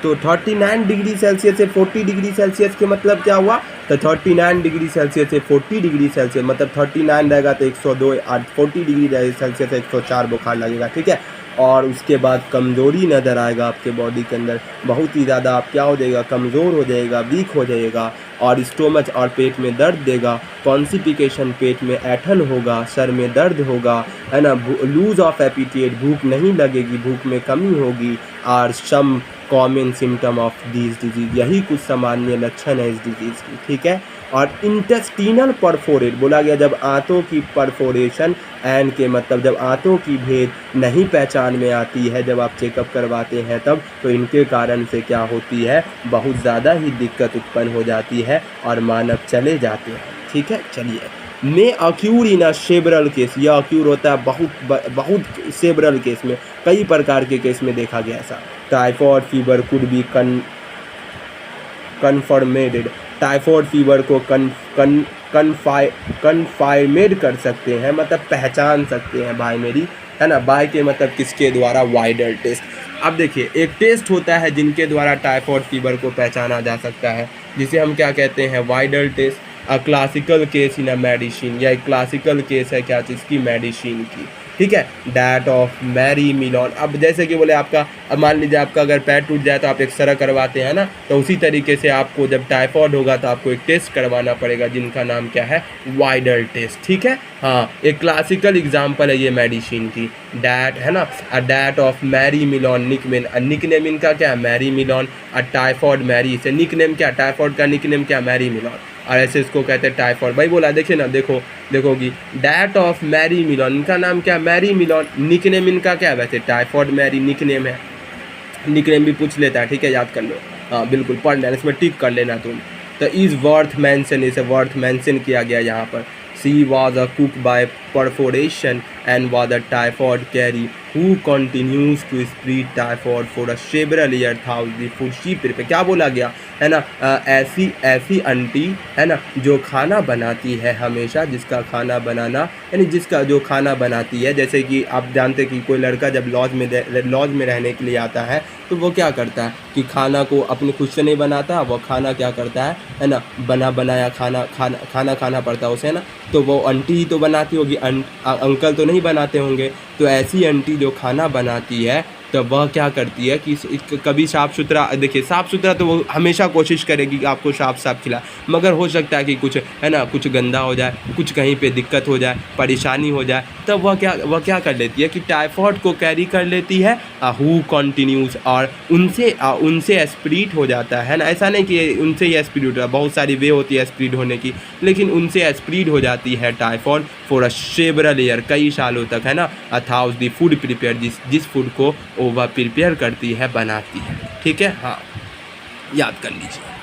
तो 39 degree Celsius से 40 degree Celsius के मतलब क्या हुआ, तो 39 डिग्री सेल्सियस से 40 डिग्री सेल्सियस मतलब 39 रहेगा तो 102 और 40 डिग्री सेल्सियस 104 बुखार लगेगा, ठीक है। और उसके बाद कमज़ोरी नज़र आएगा आपके बॉडी के अंदर, बहुत ही ज़्यादा आप क्या हो जाएगा, कमज़ोर हो जाएगा, वीक हो जाएगा, और स्टोमच और पेट में दर्द देगा, कॉन्स्टिपेशन, पेट में ऐंठन होगा, सर में दर्द होगा, है ना, लूज ऑफ एपिटाइट, भूख नहीं लगेगी, भूख में कमी होगी, और some common symptom of this disease, यही कुछ सामान्य लक्षण है इस डिजीज़ की, ठीक है। और इंटेस्टिनल परफोरेट बोला गया, जब आंतों की परफोरेशन एंड के मतलब जब आंतों की भेद नहीं पहचान में आती है, जब आप चेकअप करवाते हैं तब, तो इनके कारण से क्या होती है, बहुत ज़्यादा ही दिक्कत उत्पन्न हो जाती है और मानव चले जाते हैं, ठीक है। चलिए, मे अक्यूर इन अ सेवरल केस, यह अक्यूर होता है बहुत सेवरल केस में, कई प्रकार के केस में देखा गया ऐसा। Typhoid fever could be confirmed, typhoid fever को कन्फार्मेड कर सकते हैं, मतलब पहचान सकते हैं भाई मेरी, है ना। बाय के मतलब किसके द्वारा, वाइडल टेस्ट। अब देखिए, एक टेस्ट होता है जिनके द्वारा टाइफॉइड फीवर को पहचाना जा सकता है, जिसे हम क्या कहते हैं, Widal test. A classical case in a medicine, या एक क्लासिकल केस है क्या चीज़ की, मेडिसिन की, ठीक है। डैट ऑफ मैरी मिलॉन, अब जैसे कि बोले आपका, अब मान लीजिए आपका अगर पैर टूट जाए तो आप एक्सरे करवाते हैं ना, तो उसी तरीके से आपको जब टाइफॉइड होगा तो आपको एक टेस्ट करवाना पड़ेगा जिनका नाम क्या है, वाइडल टेस्ट, ठीक है। हाँ, एक क्लासिकल एग्जांपल है ये मेडिसिन की, डैट, है ना। अ डैट ऑफ मैरी मिलॉन, निकनेम इनका क्या है, मैरी मिलॉन। अ टाइफॉइड मैरी, से निकनेम क्या, टाइफॉइड का निकनेम क्या, मैरी मिलॉन, और ऐसे इसको कहते हैं टाइफॉइड। भाई बोला, देखिए ना, देखोगी, डैट ऑफ मैरी मिलॉन, इनका नाम क्या, मैरी मिलॉन, निकनेम इनका क्या है, वैसे टाइफॉइड मैरी निकनेम है, निकनेम भी पूछ लेता है, ठीक है, याद कर लो, हाँ बिल्कुल, पढ़ लेना, इसमें टिक कर लेना तुम। तो इज़ वर्थ मेंशन, इसे वर्थ मेंशन किया गया यहाँ पर। She was a cook by perforation and was a typhoid carrier who continues to spread typhoid for a several year था द फूड शी प्रिपेयर, क्या बोला गया है ना, ऐसी आंटी, है ना, जो खाना बनाती है हमेशा, जिसका खाना बनाना, यानी जिसका जो खाना बनाती है, जैसे कि आप जानते कि कोई लड़का जब लॉज में रहने के लिए आता है, तो वो क्या करता है कि खाना को अपने खुद से नहीं बनाता, वो खाना क्या करता है ना, बना बनाया खाना पड़ता है उसे, है ना। तो वो आंटी ही तो बनाती होगी, अंकल तो नहीं बनाते होंगे। तो ऐसी आंटी जो खाना बनाती है, तो वह क्या करती है कि कभी साफ़ सुथरा, देखिए साफ़ सुथरा तो वो हमेशा कोशिश करेगी कि आपको साफ खिलाए, मगर हो सकता है कि कुछ, है ना, कुछ गंदा हो जाए, कुछ कहीं पे दिक्कत हो जाए, परेशानी हो जाए, तब वह क्या कर लेती है कि टाइफॉइड को कैरी कर लेती है, हु कंटिन्यूज, और उनसे स्प्रेड हो जाता है ना। ऐसा नहीं कि उनसे ही स्प्रेड होता है, बहुत सारी वे होती है स्प्रेड होने की, लेकिन उनसे स्प्रेड हो जाती है typhoid for a several year, कई सालों तक, है ना। अथाउस द फूड प्रिपेयर, जिस फूड को वह प्रिपेयर करती है, बनाती है, ठीक है। हाँ, याद कर लीजिए।